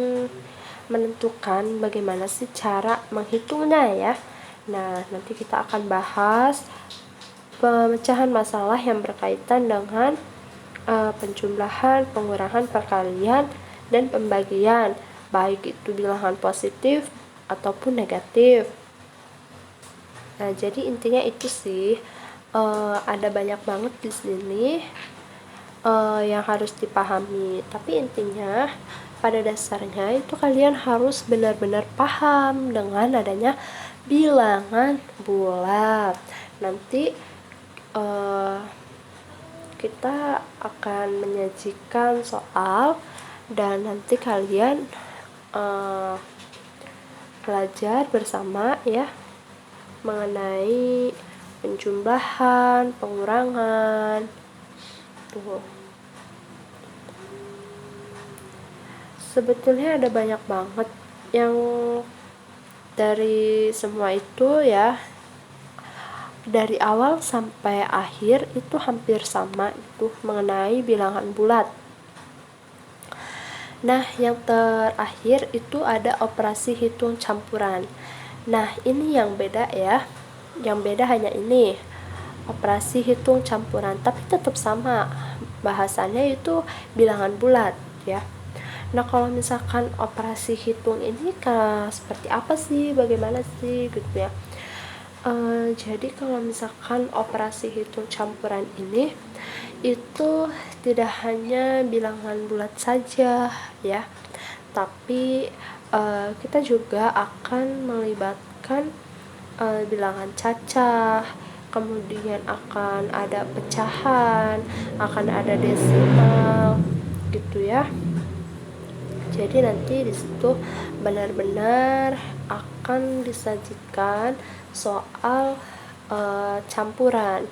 menentukan bagaimana sih cara menghitungnya ya. Nah, nanti kita akan bahas pemecahan masalah yang berkaitan dengan penjumlahan, pengurangan, perkalian, dan pembagian, baik itu bilangan positif ataupun negatif. Nah, jadi intinya itu sih, ada banyak banget di sini yang harus dipahami. Tapi intinya pada dasarnya itu kalian harus benar-benar paham dengan adanya bilangan bulat. Nanti kita akan menyajikan soal dan nanti kalian belajar bersama ya mengenai penjumlahan, pengurangan, Tuh. Sebetulnya ada banyak banget yang dari semua itu ya, dari awal sampai akhir itu hampir sama itu mengenai bilangan bulat. Nah, yang terakhir itu ada operasi hitung campuran. Nah, ini yang beda ya. Yang beda hanya ini, operasi hitung campuran, tapi tetap sama. Bahasannya itu bilangan bulat ya. Nah, kalau misalkan operasi hitung ini seperti apa sih? Bagaimana sih gitu ya. Jadi kalau misalkan operasi hitung campuran ini itu tidak hanya bilangan bulat saja ya, tapi kita juga akan melibatkan bilangan cacah, kemudian akan ada pecahan, akan ada desimal gitu ya. Jadi nanti di situ benar-benar akan disajikan soal campuran.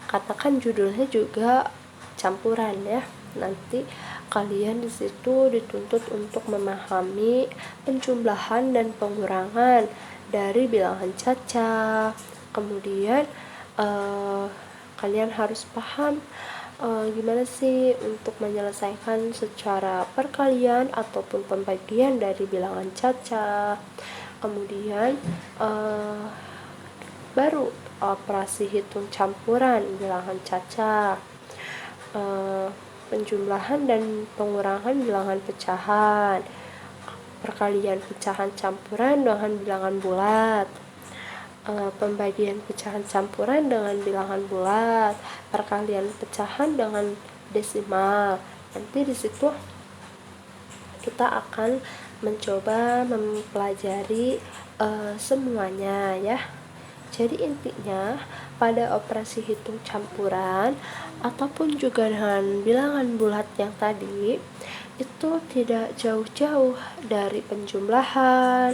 Katakan judulnya juga campuran ya. Nanti kalian di situ dituntut untuk memahami penjumlahan dan pengurangan dari bilangan cacah. Kemudian kalian harus paham gimana sih untuk menyelesaikan secara perkalian ataupun pembagian dari bilangan cacah. Kemudian baru operasi hitung campuran bilangan cacah, penjumlahan dan pengurangan bilangan pecahan, perkalian pecahan campuran dengan bilangan bulat, pembagian pecahan campuran dengan bilangan bulat, perkalian pecahan dengan desimal. Nanti di situ kita akan mencoba mempelajari semuanya ya. Jadi intinya pada operasi hitung campuran ataupun juga dengan bilangan bulat yang tadi itu tidak jauh-jauh dari penjumlahan,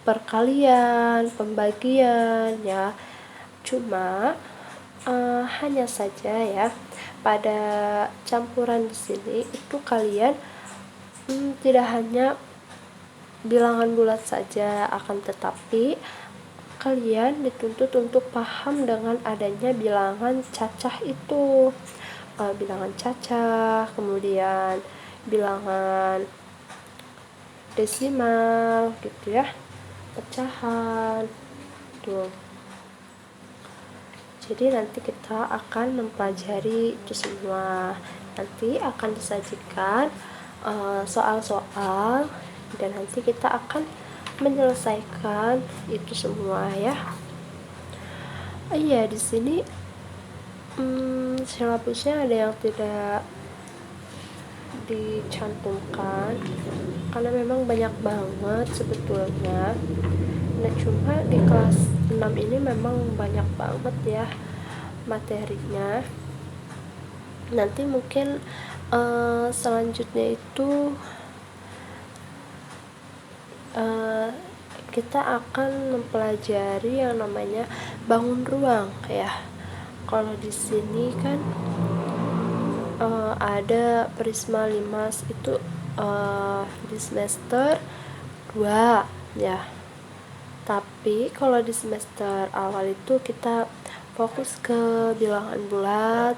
perkalian, pembagian ya. Cuma hanya saja ya pada campuran di sini itu kalian tidak hanya bilangan bulat saja, akan tetapi kalian dituntut untuk paham dengan adanya bilangan cacah itu, bilangan cacah, kemudian bilangan desimal gitu ya, pecahan tuh. Jadi nanti kita akan mempelajari itu semua. Nanti akan disajikan soal-soal dan nanti kita akan menyelesaikan itu semua ya. Iya, di sini silabusnya ada yang tidak dicantumkan karena memang banyak banget sebetulnya. Nah, cuma di kelas 6 ini memang banyak banget ya materinya. Nanti mungkin selanjutnya itu kita akan mempelajari yang namanya bangun ruang ya. Kalau di sini kan ada Prisma Limas itu di semester 2 ya. Tapi kalau di semester awal itu kita fokus ke bilangan bulat,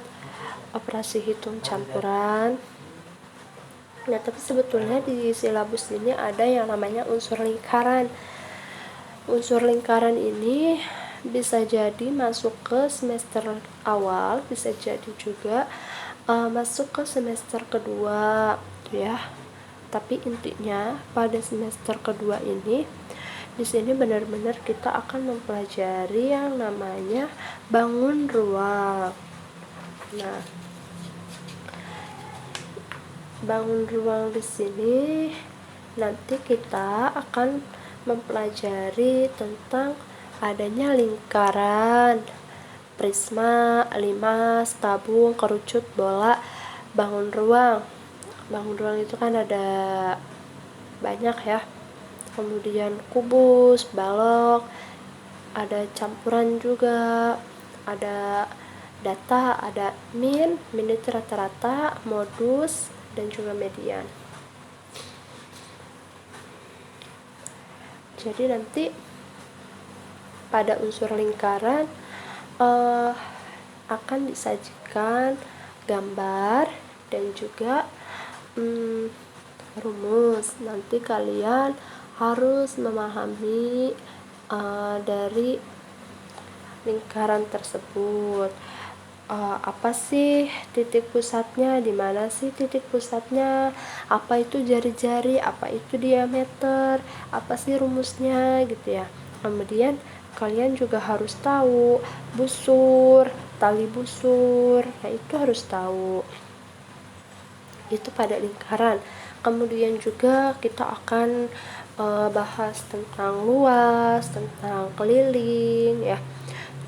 operasi hitung campuran. Nah, tapi sebetulnya di silabus ini ada yang namanya unsur lingkaran. Unsur lingkaran ini bisa jadi masuk ke semester awal, bisa jadi juga masuk ke semester kedua ya. Tapi intinya pada semester kedua ini di sini benar-benar kita akan mempelajari yang namanya bangun ruang. Nah, bangun ruang di sini nanti kita akan mempelajari tentang adanya lingkaran, prisma, limas, tabung, kerucut, bola, bangun ruang. Bangun ruang itu kan ada banyak ya. Kemudian kubus, balok, ada campuran juga, ada data ada min itu rata-rata, modus, dan juga median. Jadi nanti pada unsur lingkaran akan disajikan gambar dan juga rumus. Nanti kalian harus memahami dari lingkaran tersebut. Apa sih titik pusatnya, di mana sih titik pusatnya, apa itu jari-jari, apa itu diameter, apa sih rumusnya gitu ya. Kemudian kalian juga harus tahu busur, tali busur, nah itu harus tahu. Itu pada lingkaran. Kemudian juga kita akan bahas tentang luas, tentang keliling ya,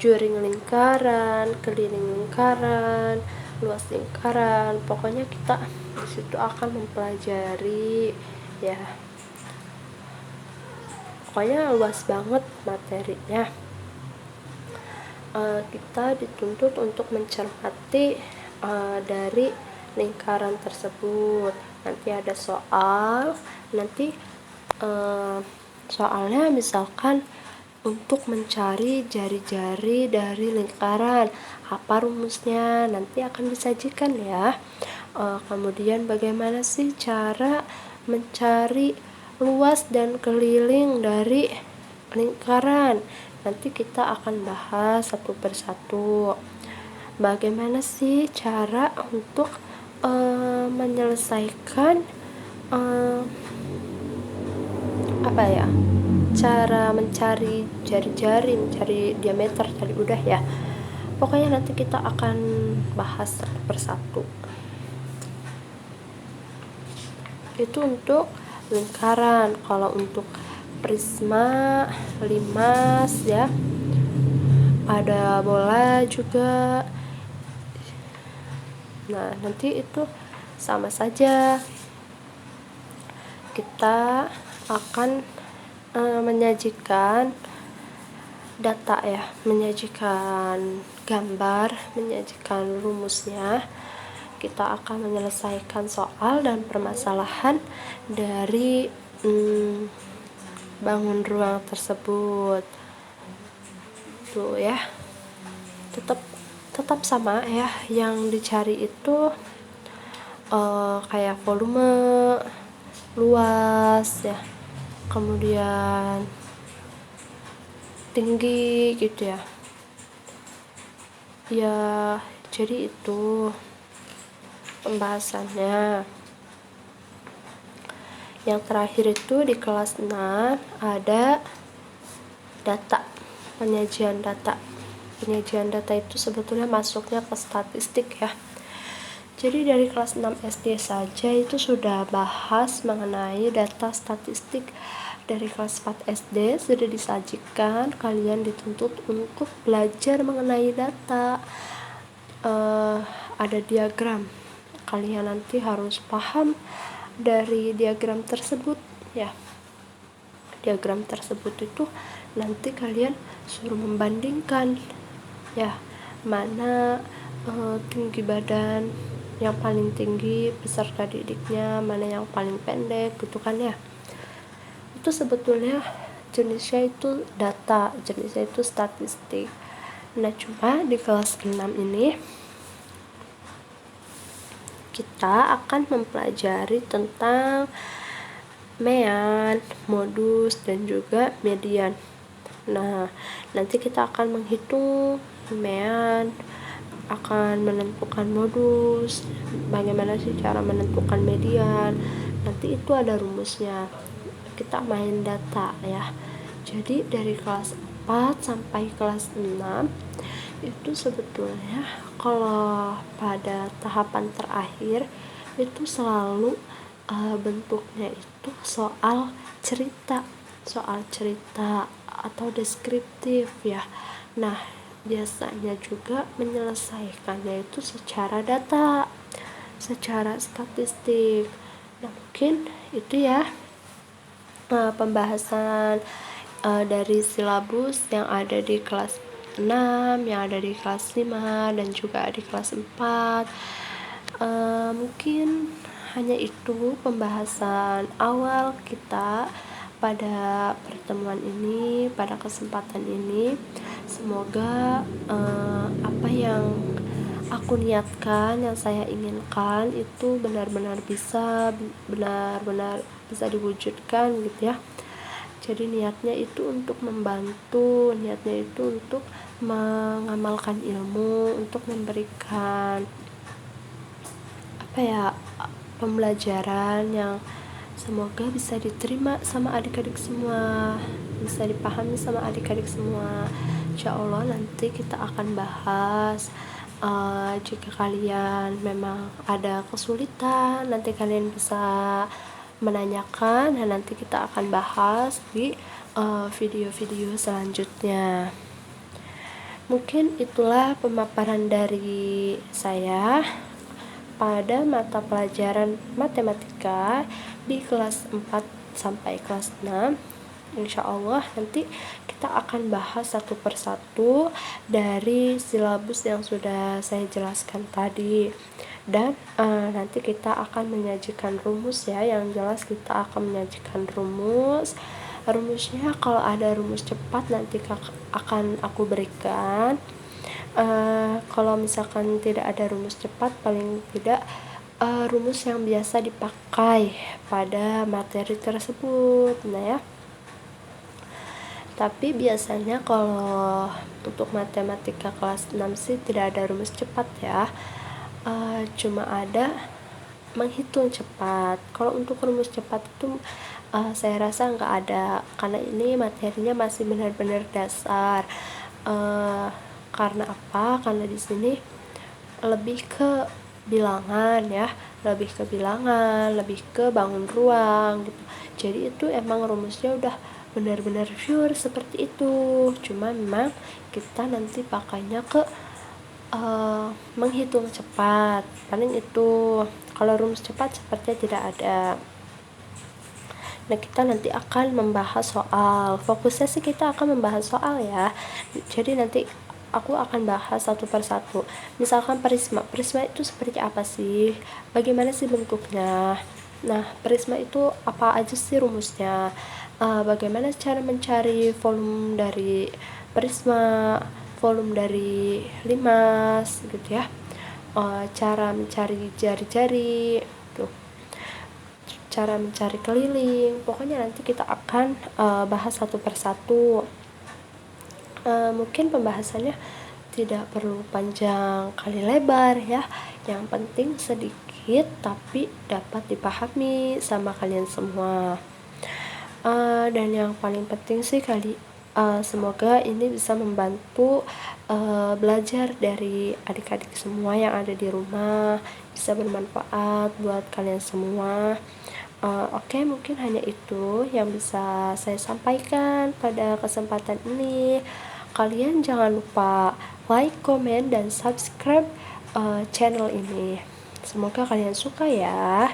juring lingkaran, keliling lingkaran, luas lingkaran. Pokoknya kita di situ akan mempelajari ya. Pokoknya luas banget materinya. Kita dituntut untuk mencermati dari lingkaran tersebut. Nanti ada soal, nanti soalnya misalkan untuk mencari jari-jari dari lingkaran, apa rumusnya nanti akan disajikan ya. Kemudian bagaimana sih cara mencari luas dan keliling dari lingkaran, nanti kita akan bahas satu persatu. Bagaimana sih cara untuk menyelesaikan cara mencari jari-jari, mencari diameter tadi udah ya. Pokoknya nanti kita akan bahas satu persatu. Itu untuk lingkaran. Kalau untuk prisma, limas ya, ada bola juga. Nah, nanti itu sama saja, kita akan menyajikan data ya, menyajikan gambar, menyajikan rumusnya. Kita akan menyelesaikan soal dan permasalahan dari bangun ruang tersebut. Tuh ya, tetap sama ya, yang dicari itu kayak volume, luas ya, kemudian tinggi gitu ya. Ya, jadi itu pembahasannya. Yang terakhir itu di kelas 6 ada data, penyajian data. Penyajian data itu sebetulnya masuknya ke statistik ya. Jadi dari kelas 6 SD saja itu sudah bahas mengenai data statistik. Dari kelas 4 SD sudah disajikan, kalian dituntut untuk belajar mengenai data. Ada diagram, kalian nanti harus paham dari diagram tersebut ya. Diagram tersebut itu nanti kalian suruh membandingkan ya, mana tinggi badan yang paling tinggi peserta didiknya, mana yang paling pendek gitu kan ya. Itu sebetulnya jenisnya itu data, jenisnya itu statistik. Nah, cuma di kelas 6 ini kita akan mempelajari tentang mean, modus, dan juga median. Nah, nanti kita akan menghitung mean, akan menentukan modus, bagaimana sih cara menentukan median. Nanti itu ada rumusnya. Kita main data ya. Jadi dari kelas 4 sampai kelas 6 itu sebetulnya kalau pada tahapan terakhir itu selalu bentuknya itu soal cerita atau deskriptif ya. Nah, biasanya juga menyelesaikannya itu secara data, secara statistik. Nah, mungkin itu ya pembahasan dari silabus yang ada di kelas 6, yang ada di kelas 5, dan juga di kelas 4. Mungkin hanya itu pembahasan awal kita pada pertemuan ini, pada kesempatan ini. Semoga apa yang aku niatkan, yang saya inginkan itu benar-benar bisa diwujudkan gitu ya. Jadi niatnya itu untuk membantu, niatnya itu untuk mengamalkan ilmu, untuk memberikan pembelajaran yang semoga bisa diterima sama adik-adik semua, bisa dipahami sama adik-adik semua. Insya Allah nanti kita akan bahas, jika kalian memang ada kesulitan, nanti kalian bisa menanyakan, dan nanti kita akan bahas di video-video selanjutnya. Mungkin itulah pemaparan dari saya pada mata pelajaran matematika di kelas 4 sampai kelas 6. Insya Allah nanti kita akan bahas satu persatu dari silabus yang sudah saya jelaskan tadi, dan nanti kita akan menyajikan rumus ya. Yang jelas kita akan menyajikan rumusnya. Kalau ada rumus cepat nanti akan aku berikan. Kalau misalkan tidak ada rumus cepat, paling tidak rumus yang biasa dipakai pada materi tersebut. Nah ya, tapi biasanya kalau untuk matematika kelas 6 sih tidak ada rumus cepat ya, cuma ada menghitung cepat. Kalau untuk rumus cepat itu saya rasa nggak ada, karena ini materinya masih benar-benar dasar. Karena apa? Karena di sini lebih ke bilangan ya, lebih ke bangun ruang gitu. Jadi itu emang rumusnya udah benar-benar pure seperti itu, cuma memang kita nanti pakainya ke menghitung cepat, paling itu. Kalau rumus cepat sepertinya tidak ada. Nah, kita nanti akan membahas soal, fokusnya sih kita akan membahas soal ya. Jadi nanti aku akan bahas satu persatu. Misalkan prisma itu seperti apa sih, bagaimana sih bentuknya. Nah, prisma itu apa aja sih rumusnya, bagaimana cara mencari volume dari prisma, volume dari limas gitu ya, cara mencari jari-jari tuh, cara mencari keliling. Pokoknya nanti kita akan bahas satu persatu. Mungkin pembahasannya tidak perlu panjang kali lebar ya, yang penting sedikit tapi dapat dipahami sama kalian semua. Dan yang paling penting sih semoga ini bisa membantu belajar dari adik-adik semua yang ada di rumah, bisa bermanfaat buat kalian semua. Oke, mungkin hanya itu yang bisa saya sampaikan pada kesempatan ini. Kalian jangan lupa like, comment, dan subscribe channel ini. Semoga kalian suka ya.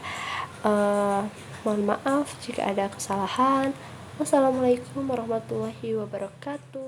Mohon maaf jika ada kesalahan. Wassalamualaikum warahmatullahi wabarakatuh.